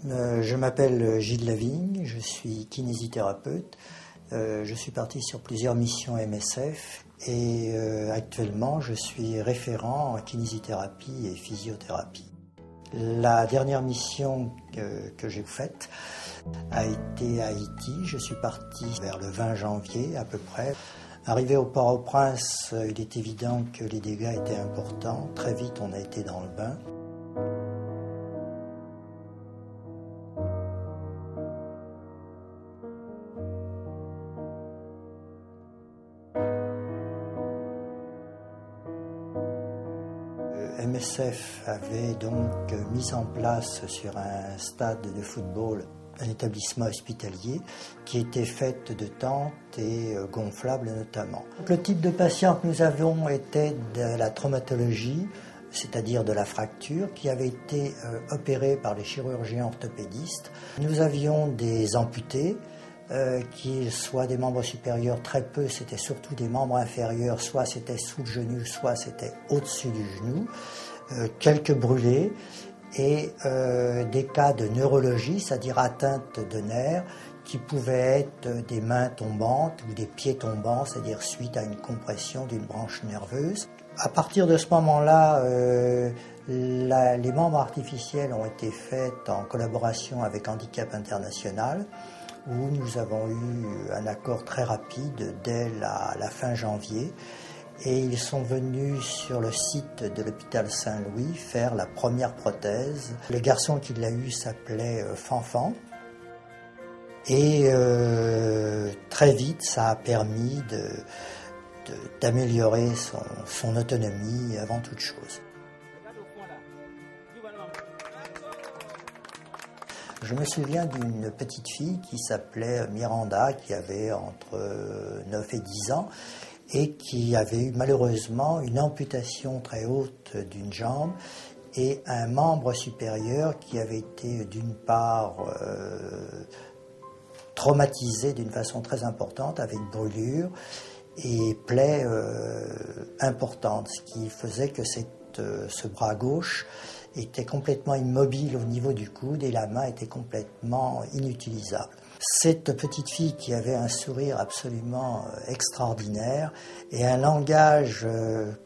Je m'appelle Gilles Lavigne, je suis kinésithérapeute. Je suis parti sur plusieurs missions MSF et actuellement je suis référent en kinésithérapie et physiothérapie. La dernière mission que j'ai faite a été à Haïti. Je suis parti vers le 20 janvier à peu près. Arrivé au Port-au-Prince, il est évident que les dégâts étaient importants. Très vite, on a été dans le bain. MSF avait donc mis en place sur un stade de football un établissement hospitalier qui était fait de tentes et gonflables notamment. Le type de patient que nous avions était de la traumatologie, c'est-à-dire de la fracture, qui avait été opérée par les chirurgiens orthopédistes. Nous avions des amputés, qui soit des membres supérieurs, très peu, c'était surtout des membres inférieurs, soit c'était sous le genou, soit c'était au-dessus du genou, quelques brûlés et des cas de neurologie, c'est-à-dire atteinte de nerfs, qui pouvaient être des mains tombantes ou des pieds tombants, c'est-à-dire suite à une compression d'une branche nerveuse. À partir de ce moment-là, les membres artificiels ont été faits en collaboration avec Handicap International, où nous avons eu un accord très rapide dès la fin janvier. Et ils sont venus sur le site de l'hôpital Saint-Louis faire la première prothèse. Le garçon qui l'a eu s'appelait Fanfan. Et très vite, ça a permis d'améliorer son autonomie avant toute chose. Je me souviens d'une petite fille qui s'appelait Miranda, qui avait entre 9 et 10 ans, et qui avait eu malheureusement une amputation très haute d'une jambe et un membre supérieur qui avait été d'une part traumatisé d'une façon très importante avec brûlure et plaies importantes, ce qui faisait que ce bras gauche était complètement immobile au niveau du coude et la main était complètement inutilisable. Cette petite fille qui avait un sourire absolument extraordinaire et un langage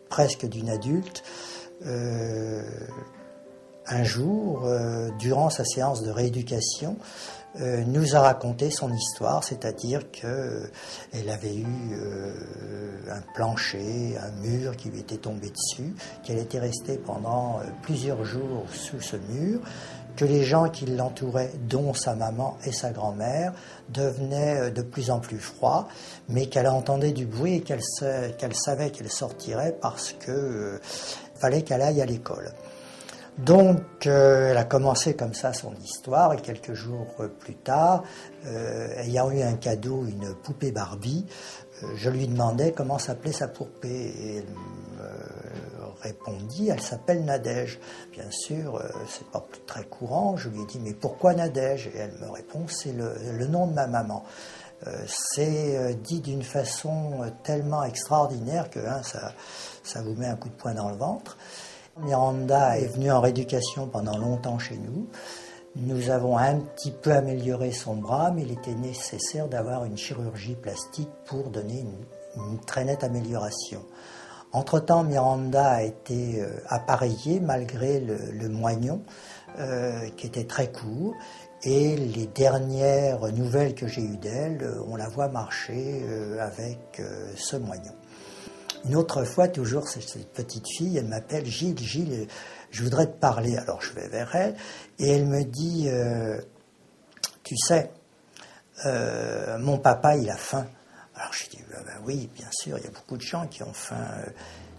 presque d'une adulte, un jour, durant sa séance de rééducation, nous a raconté son histoire, c'est-à-dire qu'elle avait eu un plancher, un mur qui lui était tombé dessus, qu'elle était restée pendant plusieurs jours sous ce mur, que les gens qui l'entouraient, dont sa maman et sa grand-mère, devenaient de plus en plus froids, mais qu'elle entendait du bruit et qu'elle savait qu'elle sortirait parce qu'il fallait qu'elle aille à l'école. Donc, elle a commencé comme ça son histoire et quelques jours plus tard, ayant eu un cadeau, une poupée Barbie, je lui demandais comment s'appelait sa poupée et elle me répondit, elle s'appelle Nadège. Bien sûr, c'est pas très courant, je lui ai dit mais pourquoi Nadège? Et elle me répond c'est le nom de ma maman. C'est dit d'une façon tellement extraordinaire que ça vous met un coup de poing dans le ventre. Miranda est venue en rééducation pendant longtemps chez nous. Nous avons un petit peu amélioré son bras, mais il était nécessaire d'avoir une chirurgie plastique pour donner une très nette amélioration. Entre-temps, Miranda a été appareillée malgré le moignon, qui était très court. Et les dernières nouvelles que j'ai eues d'elle, on la voit marcher avec ce moignon. Une autre fois, toujours, cette petite fille, elle m'appelle Gilles, je voudrais te parler. Alors je vais vers elle et elle me dit, tu sais, mon papa, il a faim. Alors je dis, ben oui, bien sûr, il y a beaucoup de gens qui ont faim.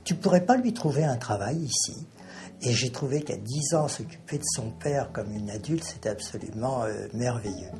Tu pourrais pas lui trouver un travail ici? Et j'ai trouvé qu'à 10 ans, s'occuper de son père comme une adulte, c'était absolument merveilleux.